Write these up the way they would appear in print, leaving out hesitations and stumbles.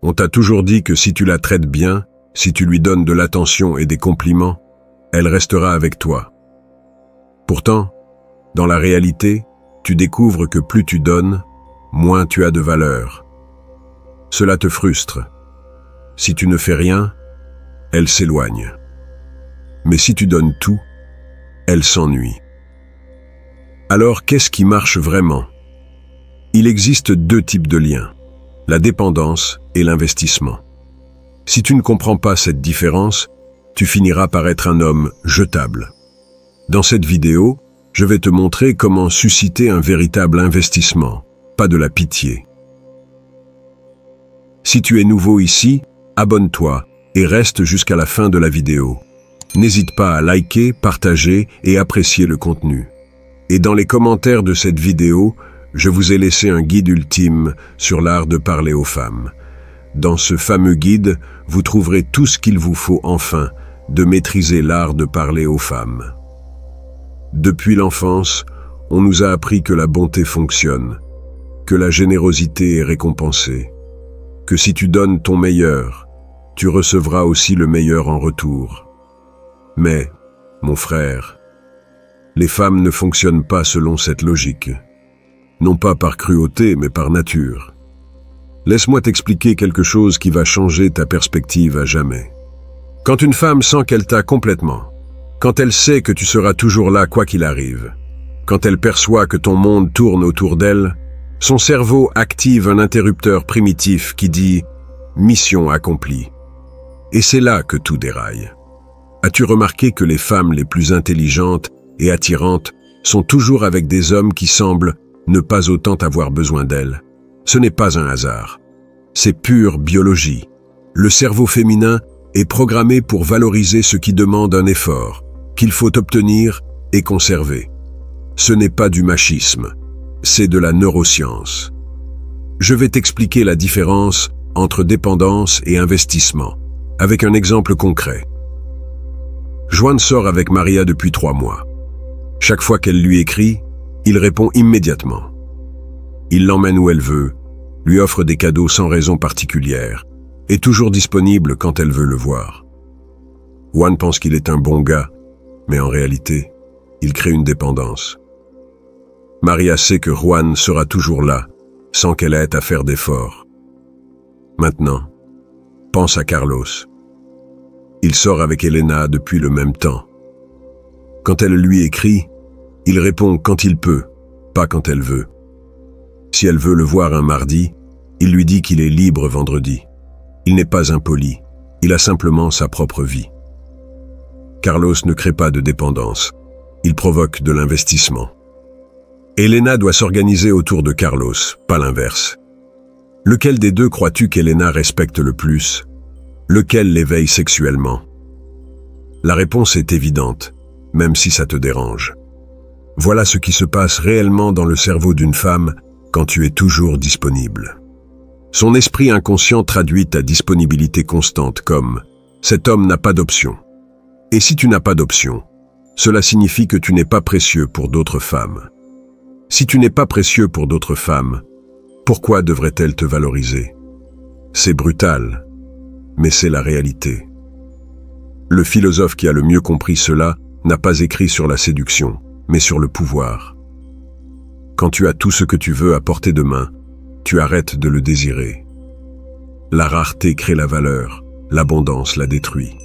On t'a toujours dit que si tu la traites bien, si tu lui donnes de l'attention et des compliments, elle restera avec toi. Pourtant, dans la réalité, tu découvres que plus tu donnes, moins tu as de valeur. Cela te frustre. Si tu ne fais rien, elle s'éloigne. Mais si tu donnes tout, elle s'ennuie. Alors, qu'est-ce qui marche vraiment? Il existe deux types de liens, la dépendance et l'investissement. Si tu ne comprends pas cette différence, tu finiras par être un homme jetable. Dans cette vidéo, je vais te montrer comment susciter un véritable investissement, pas de la pitié. Si tu es nouveau ici, abonne-toi et reste jusqu'à la fin de la vidéo. N'hésite pas à liker, partager et apprécier le contenu. Et dans les commentaires de cette vidéo, je vous ai laissé un guide ultime sur l'art de parler aux femmes. Dans ce fameux guide, vous trouverez tout ce qu'il vous faut enfin de maîtriser l'art de parler aux femmes. Depuis l'enfance, on nous a appris que la bonté fonctionne, que la générosité est récompensée, que si tu donnes ton meilleur, tu recevras aussi le meilleur en retour. Mais, mon frère, les femmes ne fonctionnent pas selon cette logique. Non pas par cruauté, mais par nature. Laisse-moi t'expliquer quelque chose qui va changer ta perspective à jamais. Quand une femme sent qu'elle t'a complètement, quand elle sait que tu seras toujours là quoi qu'il arrive, quand elle perçoit que ton monde tourne autour d'elle, son cerveau active un interrupteur primitif qui dit « mission accomplie ». Et c'est là que tout déraille. As-tu remarqué que les femmes les plus intelligentes et attirantes sont toujours avec des hommes qui semblent ne pas autant avoir besoin d'elles? Ce n'est pas un hasard. C'est pure biologie. Le cerveau féminin est programmé pour valoriser ce qui demande un effort, qu'il faut obtenir et conserver. Ce n'est pas du machisme, c'est de la neuroscience. Je vais t'expliquer la différence entre dépendance et investissement, avec un exemple concret. Juan sort avec Maria depuis 3 mois. Chaque fois qu'elle lui écrit, il répond immédiatement. Il l'emmène où elle veut, lui offre des cadeaux sans raison particulière, est toujours disponible quand elle veut le voir. Juan pense qu'il est un bon gars, mais en réalité, il crée une dépendance. Maria sait que Juan sera toujours là, sans qu'elle ait à faire d'efforts. Maintenant, pense à Carlos. Il sort avec Elena depuis le même temps. Quand elle lui écrit, il répond quand il peut, pas quand elle veut. Si elle veut le voir un mardi, il lui dit qu'il est libre vendredi. Il n'est pas impoli, il a simplement sa propre vie. Carlos ne crée pas de dépendance, il provoque de l'investissement. Elena doit s'organiser autour de Carlos, pas l'inverse. Lequel des deux crois-tu qu'Elena respecte le plus? Lequel l'éveille sexuellement? La réponse est évidente, même si ça te dérange. Voilà ce qui se passe réellement dans le cerveau d'une femme quand tu es toujours disponible. Son esprit inconscient traduit ta disponibilité constante comme « cet homme n'a pas d'option ». Et si tu n'as pas d'option, cela signifie que tu n'es pas précieux pour d'autres femmes. Si tu n'es pas précieux pour d'autres femmes, pourquoi devrait-elle te valoriser? C'est brutal, mais c'est la réalité. Le philosophe qui a le mieux compris cela n'a pas écrit sur la séduction, mais sur le pouvoir. Quand tu as tout ce que tu veux à portée de main, tu arrêtes de le désirer. La rareté crée la valeur, l'abondance la détruit.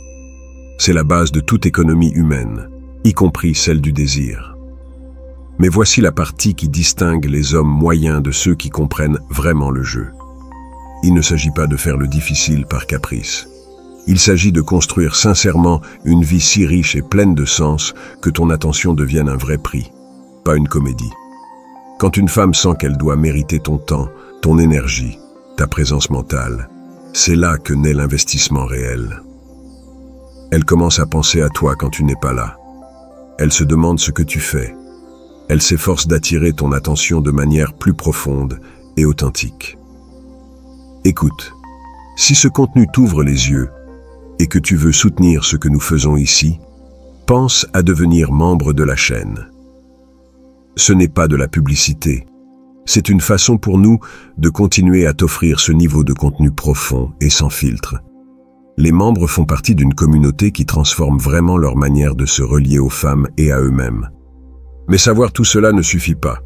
C'est la base de toute économie humaine, y compris celle du désir. Mais voici la partie qui distingue les hommes moyens de ceux qui comprennent vraiment le jeu. Il ne s'agit pas de faire le difficile par caprice. Il s'agit de construire sincèrement une vie si riche et pleine de sens que ton attention devienne un vrai prix, pas une comédie. Quand une femme sent qu'elle doit mériter ton temps, ton énergie, ta présence mentale, c'est là que naît l'investissement réel. Elle commence à penser à toi quand tu n'es pas là. Elle se demande ce que tu fais. Elle s'efforce d'attirer ton attention de manière plus profonde et authentique. Écoute, si ce contenu t'ouvre les yeux et que tu veux soutenir ce que nous faisons ici, pense à devenir membre de la chaîne. Ce n'est pas de la publicité, C'est une façon pour nous de continuer à t'offrir ce niveau de contenu profond et sans filtre. Les membres font partie d'une communauté qui transforme vraiment leur manière de se relier aux femmes et à eux-mêmes. Mais savoir tout cela ne suffit pas.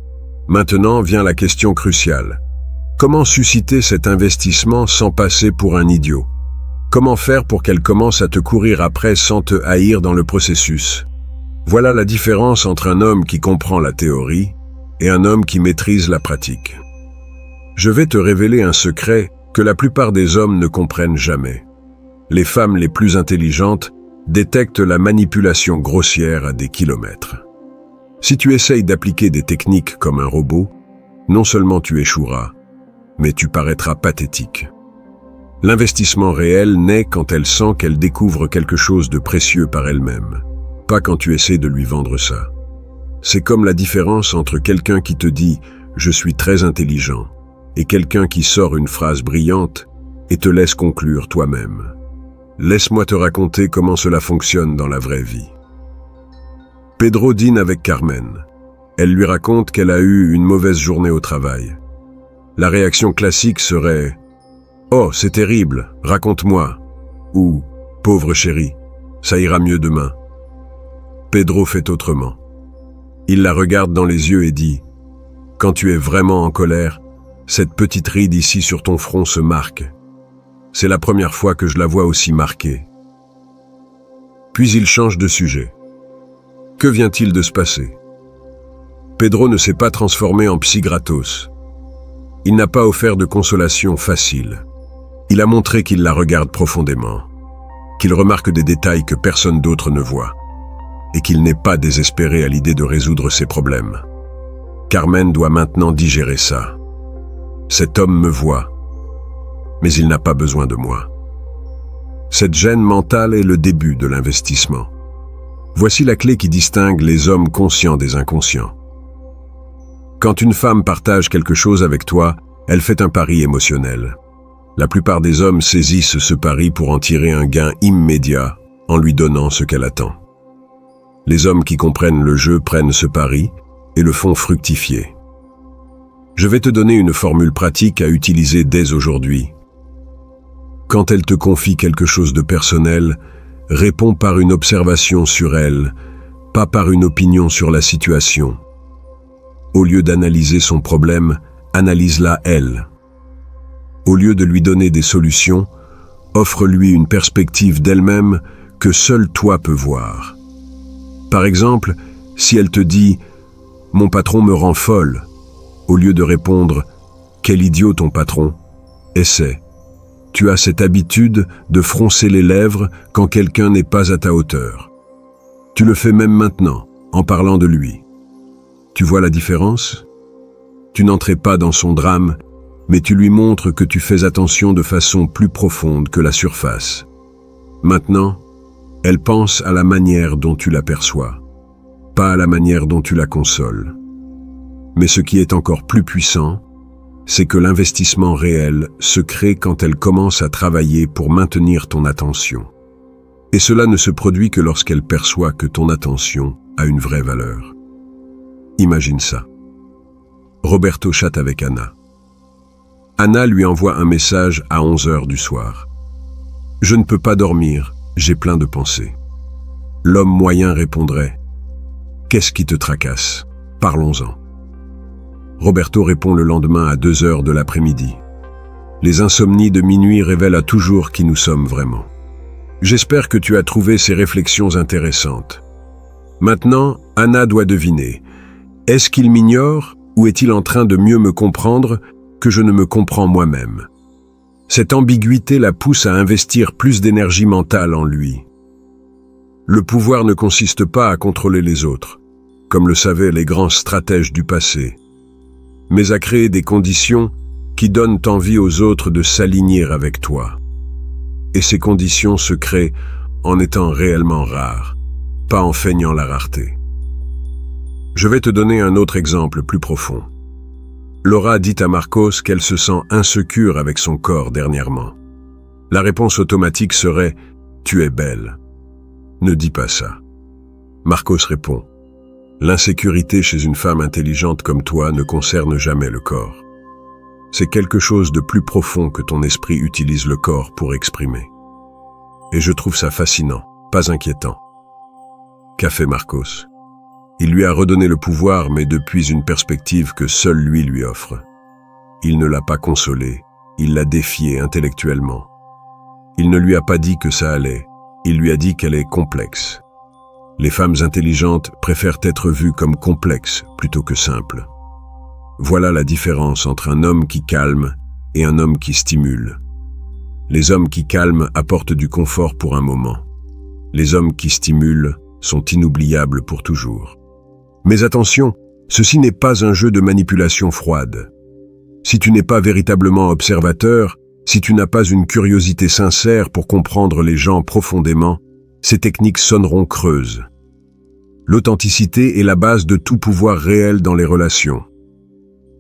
Maintenant vient la question cruciale. Comment susciter cet investissement sans passer pour un idiot? Comment faire pour qu'elle commence à te courir après sans te haïr dans le processus? Voilà la différence entre un homme qui comprend la théorie et un homme qui maîtrise la pratique. Je vais te révéler un secret que la plupart des hommes ne comprennent jamais. Les femmes les plus intelligentes détectent la manipulation grossière à des kilomètres. Si tu essayes d'appliquer des techniques comme un robot, non seulement tu échoueras, mais tu paraîtras pathétique. L'investissement réel naît quand elle sent qu'elle découvre quelque chose de précieux par elle-même, pas quand tu essaies de lui vendre ça. C'est comme la différence entre quelqu'un qui te dit « je suis très intelligent » et quelqu'un qui sort une phrase brillante et te laisse conclure toi-même. Laisse-moi te raconter comment cela fonctionne dans la vraie vie. Pedro dîne avec Carmen. Elle lui raconte qu'elle a eu une mauvaise journée au travail. La réaction classique serait « Oh, c'est terrible, raconte-moi » ou « Pauvre chérie, ça ira mieux demain ». Pedro fait autrement. Il la regarde dans les yeux et dit « Quand tu es vraiment en colère, cette petite ride ici sur ton front se marque. C'est la première fois que je la vois aussi marquée. » Puis il change de sujet. Que vient-il de se passer? Pedro ne s'est pas transformé en psy gratos. Il n'a pas offert de consolation facile. Il a montré qu'il la regarde profondément, qu'il remarque des détails que personne d'autre ne voit, et qu'il n'est pas désespéré à l'idée de résoudre ses problèmes. Carmen doit maintenant digérer ça. Cet homme me voit, mais il n'a pas besoin de moi. Cette gêne mentale est le début de l'investissement. Voici la clé qui distingue les hommes conscients des inconscients. Quand une femme partage quelque chose avec toi, elle fait un pari émotionnel. La plupart des hommes saisissent ce pari pour en tirer un gain immédiat en lui donnant ce qu'elle attend. Les hommes qui comprennent le jeu prennent ce pari et le font fructifier. Je vais te donner une formule pratique à utiliser dès aujourd'hui. Quand elle te confie quelque chose de personnel, réponds par une observation sur elle, pas par une opinion sur la situation. Au lieu d'analyser son problème, analyse-la elle. Au lieu de lui donner des solutions, offre-lui une perspective d'elle-même que seul toi peux voir. Par exemple, si elle te dit « Mon patron me rend folle », au lieu de répondre « Quel idiot ton patron », essaie. Tu as cette habitude de froncer les lèvres quand quelqu'un n'est pas à ta hauteur. Tu le fais même maintenant, en parlant de lui. Tu vois la différence? Tu n'entrais pas dans son drame, mais tu lui montres que tu fais attention de façon plus profonde que la surface. Maintenant, elle pense à la manière dont tu l'aperçois, pas à la manière dont tu la consoles. Mais ce qui est encore plus puissant, c'est que l'investissement réel se crée quand elle commence à travailler pour maintenir ton attention. Et cela ne se produit que lorsqu'elle perçoit que ton attention a une vraie valeur. Imagine ça. Roberto chatte avec Anna. Anna lui envoie un message à 11 h du soir. « Je ne peux pas dormir, j'ai plein de pensées. » L'homme moyen répondrait « Qu'est-ce qui te tracasse? Parlons-en. » Roberto répond le lendemain à 2 h de l'après-midi. Les insomnies de minuit révèlent à toujours qui nous sommes vraiment. J'espère que tu as trouvé ces réflexions intéressantes. Maintenant, Anna doit deviner. Est-ce qu'il m'ignore ou est-il en train de mieux me comprendre que je ne me comprends moi-même? Cette ambiguïté la pousse à investir plus d'énergie mentale en lui. Le pouvoir ne consiste pas à contrôler les autres, comme le savaient les grands stratèges du passé, mais à créer des conditions qui donnent envie aux autres de s'aligner avec toi. Et ces conditions se créent en étant réellement rares, pas en feignant la rareté. Je vais te donner un autre exemple plus profond. Laura dit à Marcos qu'elle se sent insécure avec son corps dernièrement. La réponse automatique serait « Tu es belle ». Ne dis pas ça. Marcos répond L'insécurité chez une femme intelligente comme toi ne concerne jamais le corps. C'est quelque chose de plus profond que ton esprit utilise le corps pour exprimer. Et je trouve ça fascinant, pas inquiétant. Qu'a fait Marcos? Il lui a redonné le pouvoir, mais depuis une perspective que seul lui offre. Il ne l'a pas consolée, il l'a défiée intellectuellement. Il ne lui a pas dit que ça allait, il lui a dit qu'elle est complexe. Les femmes intelligentes préfèrent être vues comme complexes plutôt que simples. Voilà la différence entre un homme qui calme et un homme qui stimule. Les hommes qui calment apportent du confort pour un moment. Les hommes qui stimulent sont inoubliables pour toujours. Mais attention, ceci n'est pas un jeu de manipulation froide. Si tu n'es pas véritablement observateur, si tu n'as pas une curiosité sincère pour comprendre les gens profondément, ces techniques sonneront creuses. L'authenticité est la base de tout pouvoir réel dans les relations.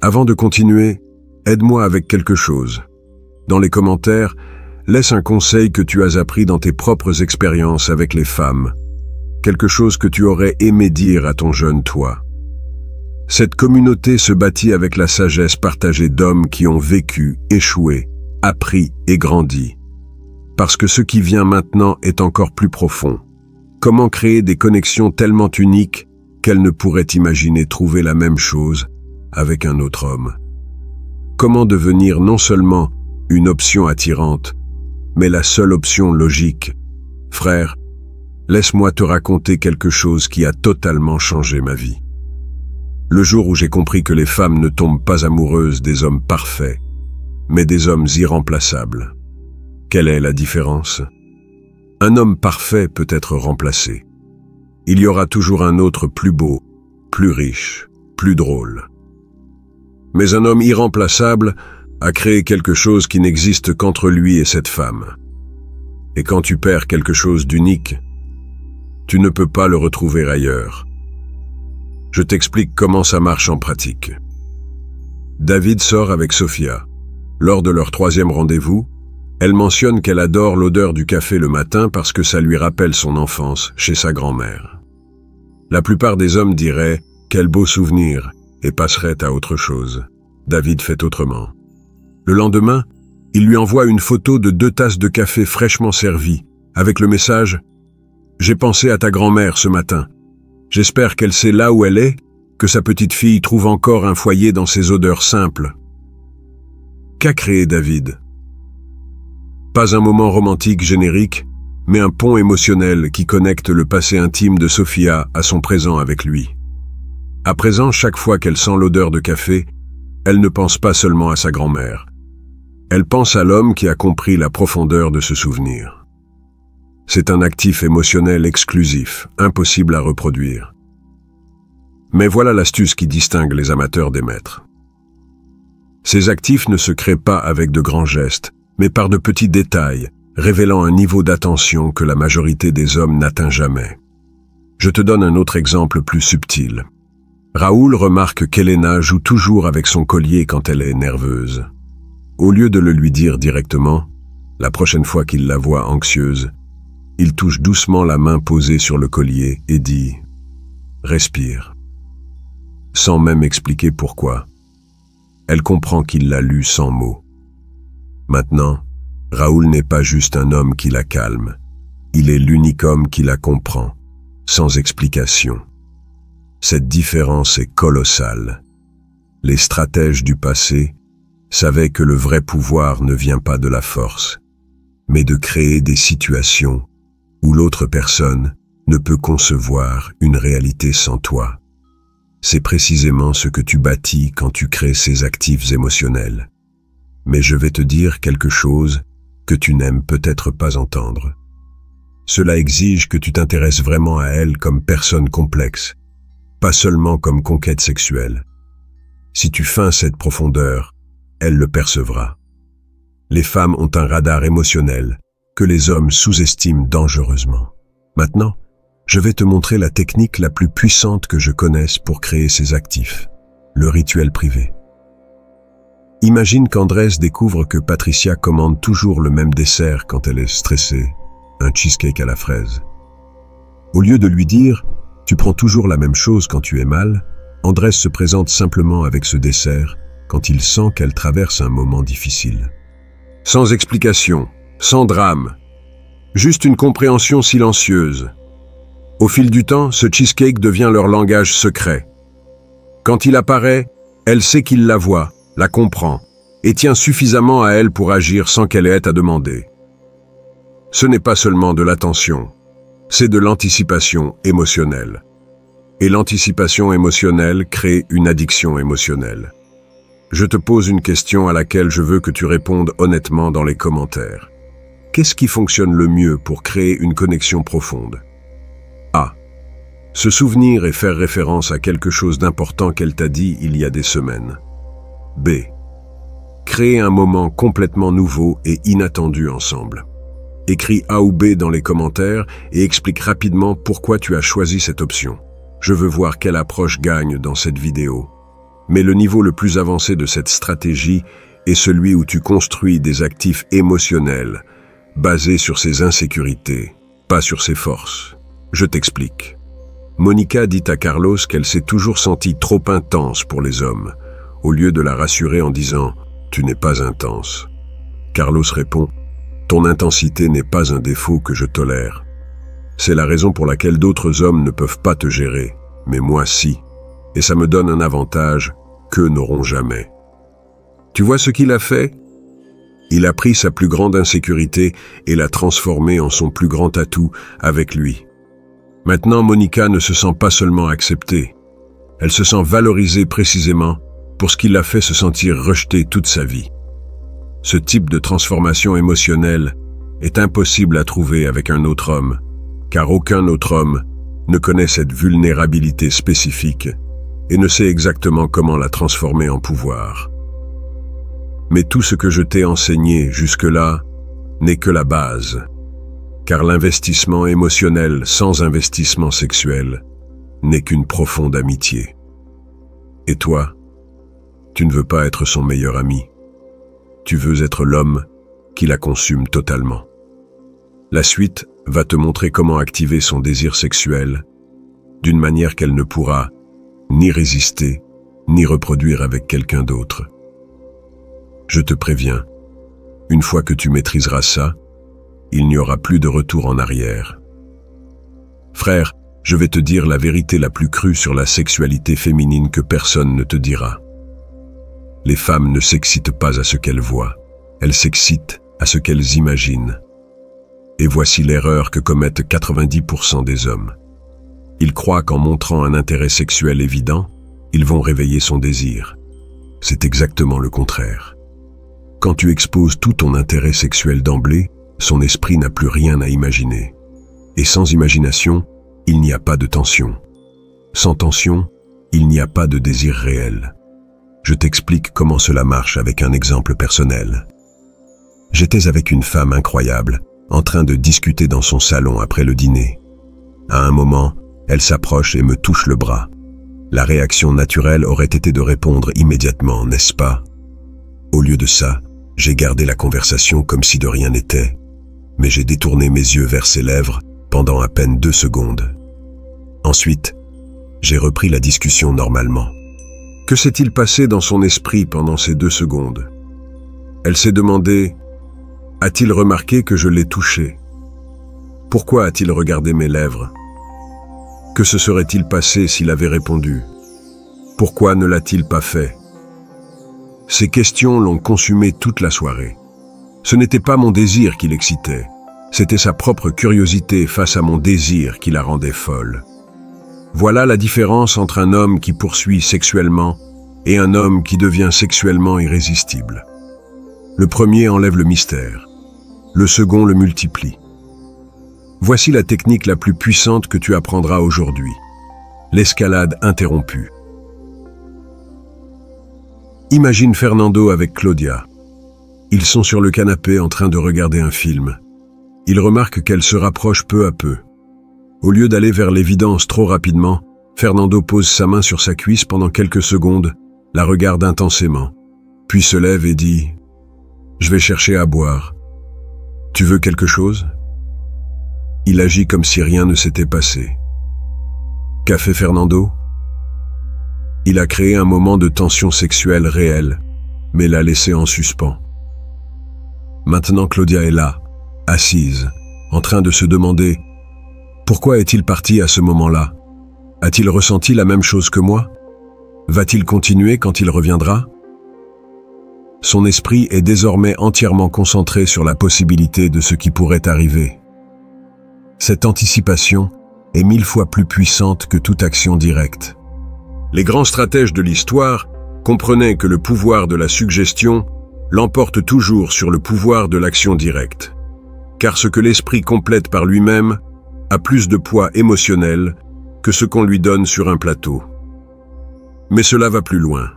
Avant de continuer, aide-moi avec quelque chose. Dans les commentaires, laisse un conseil que tu as appris dans tes propres expériences avec les femmes. Quelque chose que tu aurais aimé dire à ton jeune toi. Cette communauté se bâtit avec la sagesse partagée d'hommes qui ont vécu, échoué, appris et grandi. Parce que ce qui vient maintenant est encore plus profond. Comment créer des connexions tellement uniques qu'elles ne pourraient imaginer trouver la même chose avec un autre homme? Comment devenir non seulement une option attirante, mais la seule option logique? Frère, laisse-moi te raconter quelque chose qui a totalement changé ma vie. Le jour où j'ai compris que les femmes ne tombent pas amoureuses des hommes parfaits, mais des hommes irremplaçables. Quelle est la différence? Un homme parfait peut être remplacé. Il y aura toujours un autre plus beau, plus riche, plus drôle. Mais un homme irremplaçable a créé quelque chose qui n'existe qu'entre lui et cette femme. Et quand tu perds quelque chose d'unique, tu ne peux pas le retrouver ailleurs. Je t'explique comment ça marche en pratique. David sort avec Sofia. Lors de leur 3e rendez-vous, elle mentionne qu'elle adore l'odeur du café le matin parce que ça lui rappelle son enfance chez sa grand-mère. La plupart des hommes diraient « quel beau souvenir » et passeraient à autre chose. David fait autrement. Le lendemain, il lui envoie une photo de 2 tasses de café fraîchement servies, avec le message « J'ai pensé à ta grand-mère ce matin. J'espère qu'elle sait là où elle est, que sa petite fille trouve encore un foyer dans ses odeurs simples. » Qu'a créé David? Pas un moment romantique générique, mais un pont émotionnel qui connecte le passé intime de Sofia à son présent avec lui. À présent, chaque fois qu'elle sent l'odeur de café, elle ne pense pas seulement à sa grand-mère. Elle pense à l'homme qui a compris la profondeur de ce souvenir. C'est un actif émotionnel exclusif, impossible à reproduire. Mais voilà l'astuce qui distingue les amateurs des maîtres. Ces actifs ne se créent pas avec de grands gestes, mais par de petits détails, révélant un niveau d'attention que la majorité des hommes n'atteint jamais. Je te donne un autre exemple plus subtil. Raoul remarque qu'Elena joue toujours avec son collier quand elle est nerveuse. Au lieu de le lui dire directement, la prochaine fois qu'il la voit anxieuse, il touche doucement la main posée sur le collier et dit « Respire », sans même expliquer pourquoi. Elle comprend qu'il l'a lu sans mots. Maintenant, Raoul n'est pas juste un homme qui la calme, il est l'unique homme qui la comprend, sans explication. Cette différence est colossale. Les stratèges du passé savaient que le vrai pouvoir ne vient pas de la force, mais de créer des situations où l'autre personne ne peut concevoir une réalité sans toi. C'est précisément ce que tu bâtis quand tu crées ces actifs émotionnels. Mais je vais te dire quelque chose que tu n'aimes peut-être pas entendre. Cela exige que tu t'intéresses vraiment à elle comme personne complexe, pas seulement comme conquête sexuelle. Si tu feins cette profondeur, elle le percevra. Les femmes ont un radar émotionnel que les hommes sous-estiment dangereusement. Maintenant, je vais te montrer la technique la plus puissante que je connaisse pour créer ces actifs, le rituel privé. Imagine qu'Andrés découvre que Patricia commande toujours le même dessert quand elle est stressée, un cheesecake à la fraise. Au lieu de lui dire Tu prends toujours la même chose quand tu es mal. Andrés se présente simplement avec ce dessert quand il sent qu'elle traverse un moment difficile. Sans explication, sans drame, juste une compréhension silencieuse. Au fil du temps, ce cheesecake devient leur langage secret. Quand il apparaît, elle sait qu'il la voit, la comprend, et tient suffisamment à elle pour agir sans qu'elle ait à demander. Ce n'est pas seulement de l'attention, c'est de l'anticipation émotionnelle. Et l'anticipation émotionnelle crée une addiction émotionnelle. Je te pose une question à laquelle je veux que tu répondes honnêtement dans les commentaires. Qu'est-ce qui fonctionne le mieux pour créer une connexion profonde? A. Se souvenir et faire référence à quelque chose d'important qu'elle t'a dit il y a des semaines. B. Créer un moment complètement nouveau et inattendu ensemble. Écris A ou B dans les commentaires et explique rapidement pourquoi tu as choisi cette option. Je veux voir quelle approche gagne dans cette vidéo. Mais le niveau le plus avancé de cette stratégie est celui où tu construis des actifs émotionnels basés sur ses insécurités, pas sur ses forces. Je t'explique. Monica dit à Carlos qu'elle s'est toujours sentie trop intense pour les hommes, au lieu de la rassurer en disant « Tu n'es pas intense ». Carlos répond « Ton intensité n'est pas un défaut que je tolère. C'est la raison pour laquelle d'autres hommes ne peuvent pas te gérer, mais moi si. Et ça me donne un avantage qu'eux n'auront jamais. » Tu vois ce qu'il a fait? Il a pris sa plus grande insécurité et l'a transformée en son plus grand atout avec lui. Maintenant, Monica ne se sent pas seulement acceptée. Elle se sent valorisée précisément pour ce qui l'a fait se sentir rejetée toute sa vie. Ce type de transformation émotionnelle est impossible à trouver avec un autre homme, car aucun autre homme ne connaît cette vulnérabilité spécifique et ne sait exactement comment la transformer en pouvoir. Mais tout ce que je t'ai enseigné jusque-là n'est que la base, car l'investissement émotionnel sans investissement sexuel n'est qu'une profonde amitié. Et toi, tu ne veux pas être son meilleur ami. Tu veux être l'homme qui la consume totalement. La suite va te montrer comment activer son désir sexuel d'une manière qu'elle ne pourra ni résister, ni reproduire avec quelqu'un d'autre. Je te préviens, une fois que tu maîtriseras ça, il n'y aura plus de retour en arrière. Frère, je vais te dire la vérité la plus crue sur la sexualité féminine que personne ne te dira. Les femmes ne s'excitent pas à ce qu'elles voient, elles s'excitent à ce qu'elles imaginent. Et voici l'erreur que commettent 90% des hommes. Ils croient qu'en montrant un intérêt sexuel évident, ils vont réveiller son désir. C'est exactement le contraire. Quand tu exposes tout ton intérêt sexuel d'emblée, son esprit n'a plus rien à imaginer. Et sans imagination, il n'y a pas de tension. Sans tension, il n'y a pas de désir réel. Je t'explique comment cela marche avec un exemple personnel. J'étais avec une femme incroyable, en train de discuter dans son salon après le dîner. À un moment, elle s'approche et me touche le bras. La réaction naturelle aurait été de répondre immédiatement, n'est-ce pas? Au lieu de ça, j'ai gardé la conversation comme si de rien n'était, mais j'ai détourné mes yeux vers ses lèvres pendant à peine 2 secondes. Ensuite, j'ai repris la discussion normalement. Que s'est-il passé dans son esprit pendant ces 2 secondes? Elle s'est demandé, a-t-il remarqué que je l'ai touché? Pourquoi a-t-il regardé mes lèvres? Que se serait-il passé s'il avait répondu? Pourquoi ne l'a-t-il pas fait? Ces questions l'ont consumé toute la soirée. Ce n'était pas mon désir qui l'excitait, c'était sa propre curiosité face à mon désir qui la rendait folle. Voilà la différence entre un homme qui poursuit sexuellement et un homme qui devient sexuellement irrésistible. Le premier enlève le mystère, le second le multiplie. Voici la technique la plus puissante que tu apprendras aujourd'hui. L'escalade interrompue. Imagine Fernando avec Claudia. Ils sont sur le canapé en train de regarder un film. Il remarque qu'elle se rapproche peu à peu. Au lieu d'aller vers l'évidence trop rapidement, Fernando pose sa main sur sa cuisse pendant quelques secondes, la regarde intensément, puis se lève et dit « Je vais chercher à boire. Tu veux quelque chose ?» Il agit comme si rien ne s'était passé. Qu'a fait Fernando? Il a créé un moment de tension sexuelle réelle, mais l'a laissé en suspens. Maintenant Claudia est là, assise, en train de se demander « Pourquoi est-il parti à ce moment-là? A-t-il ressenti la même chose que moi? Va-t-il continuer quand il reviendra ?» Son esprit est désormais entièrement concentré sur la possibilité de ce qui pourrait arriver. Cette anticipation est 1000 fois plus puissante que toute action directe. Les grands stratèges de l'histoire comprenaient que le pouvoir de la suggestion l'emporte toujours sur le pouvoir de l'action directe, car ce que l'esprit complète par lui-même a plus de poids émotionnel que ce qu'on lui donne sur un plateau. Mais cela va plus loin.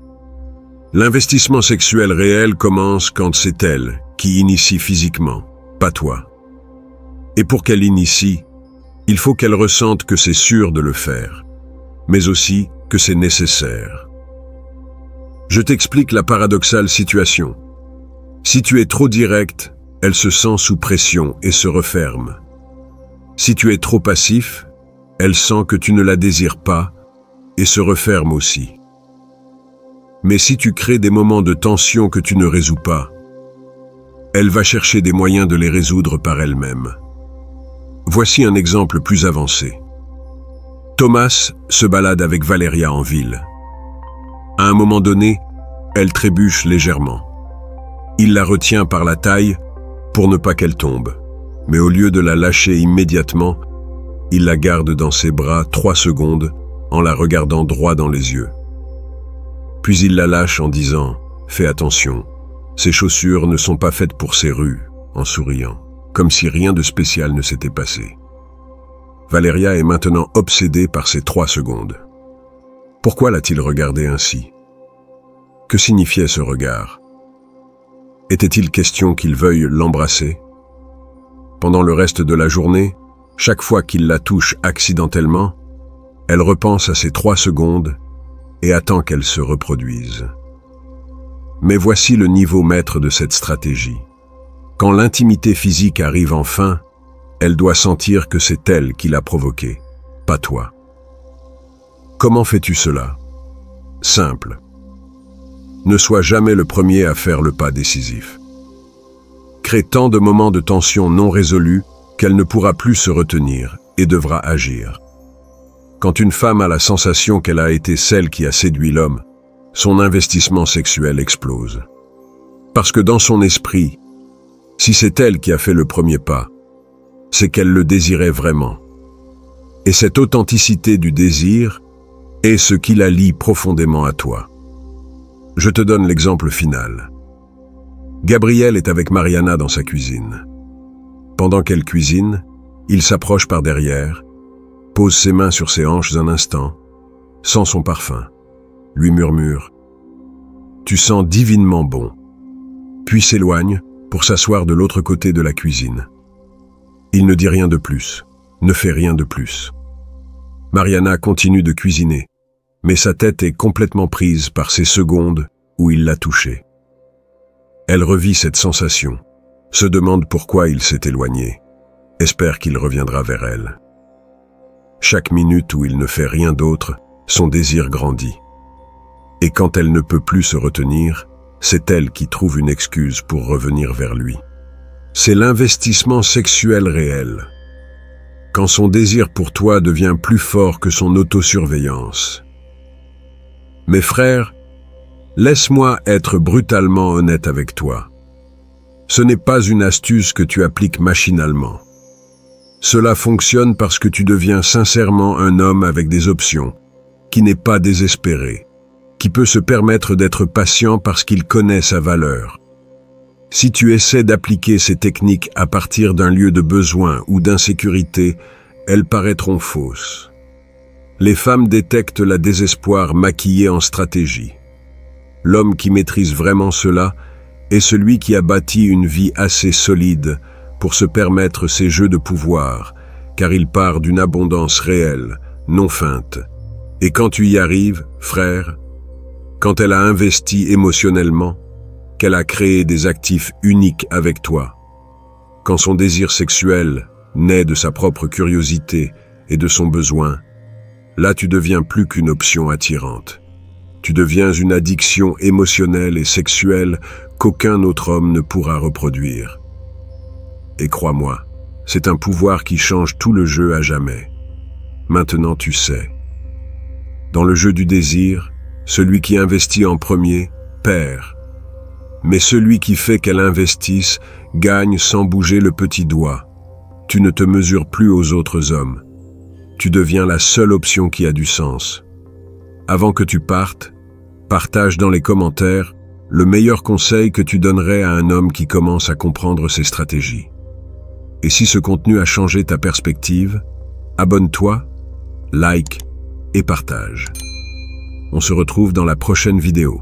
L'investissement sexuel réel commence quand c'est elle qui initie physiquement, pas toi. Et pour qu'elle initie, il faut qu'elle ressente que c'est sûr de le faire, mais aussi que c'est nécessaire. Je t'explique la paradoxale situation. Si tu es trop direct, elle se sent sous pression et se referme. Si tu es trop passif, elle sent que tu ne la désires pas et se referme aussi. Mais si tu crées des moments de tension que tu ne résous pas, elle va chercher des moyens de les résoudre par elle-même. Voici un exemple plus avancé. Thomas se balade avec Valeria en ville. À un moment donné, elle trébuche légèrement. Il la retient par la taille pour ne pas qu'elle tombe, mais au lieu de la lâcher immédiatement, il la garde dans ses bras 3 secondes en la regardant droit dans les yeux. Puis il la lâche en disant « Fais attention, ces chaussures ne sont pas faites pour ces rues », en souriant, comme si rien de spécial ne s'était passé. Valeria est maintenant obsédée par ces 3 secondes. Pourquoi l'a-t-il regardée ainsi? Que signifiait ce regard? Était-il question qu'il veuille l'embrasser? Pendant le reste de la journée, chaque fois qu'il la touche accidentellement, elle repense à ces 3 secondes et attend qu'elles se reproduisent. Mais voici le niveau maître de cette stratégie. Quand l'intimité physique arrive enfin, elle doit sentir que c'est elle qui l'a provoqué, pas toi. Comment fais-tu cela? Simple. Ne sois jamais le premier à faire le pas décisif. Crée tant de moments de tension non résolus qu'elle ne pourra plus se retenir et devra agir. Quand une femme a la sensation qu'elle a été celle qui a séduit l'homme, son investissement sexuel explose. Parce que dans son esprit, si c'est elle qui a fait le premier pas, c'est qu'elle le désirait vraiment. Et cette authenticité du désir est ce qui la lie profondément à toi. Je te donne l'exemple final. Gabriel est avec Mariana dans sa cuisine. Pendant qu'elle cuisine, il s'approche par derrière, pose ses mains sur ses hanches un instant, sent son parfum, lui murmure « Tu sens divinement bon », puis s'éloigne pour s'asseoir de l'autre côté de la cuisine. Il ne dit rien de plus, ne fait rien de plus. Mariana continue de cuisiner, mais sa tête est complètement prise par ces secondes où il l'a touchée. Elle revit cette sensation, se demande pourquoi il s'est éloigné, espère qu'il reviendra vers elle. Chaque minute où il ne fait rien d'autre, son désir grandit. Et quand elle ne peut plus se retenir, c'est elle qui trouve une excuse pour revenir vers lui. C'est l'investissement sexuel réel. Quand son désir pour toi devient plus fort que son autosurveillance. Mes frères, laisse-moi être brutalement honnête avec toi. Ce n'est pas une astuce que tu appliques machinalement. Cela fonctionne parce que tu deviens sincèrement un homme avec des options, qui n'est pas désespéré, qui peut se permettre d'être patient parce qu'il connaît sa valeur. Si tu essaies d'appliquer ces techniques à partir d'un lieu de besoin ou d'insécurité, elles paraîtront fausses. Les femmes détectent la désespoir maquillée en stratégie. L'homme qui maîtrise vraiment cela est celui qui a bâti une vie assez solide pour se permettre ces jeux de pouvoir, car il part d'une abondance réelle, non feinte. Et quand tu y arrives, frère, quand elle a investi émotionnellement, qu'elle a créé des actifs uniques avec toi, quand son désir sexuel naît de sa propre curiosité et de son besoin, Là, tu deviens plus qu'une option attirante. Tu deviens une addiction émotionnelle et sexuelle qu'aucun autre homme ne pourra reproduire. Et crois-moi, c'est un pouvoir qui change tout le jeu à jamais. Maintenant tu sais. Dans le jeu du désir, celui qui investit en premier perd. Mais celui qui fait qu'elle investisse gagne sans bouger le petit doigt. Tu ne te mesures plus aux autres hommes. Tu deviens la seule option qui a du sens. Avant que tu partes, partage dans les commentaires le meilleur conseil que tu donnerais à un homme qui commence à comprendre ses stratégies. Et si ce contenu a changé ta perspective, abonne-toi, like et partage. On se retrouve dans la prochaine vidéo.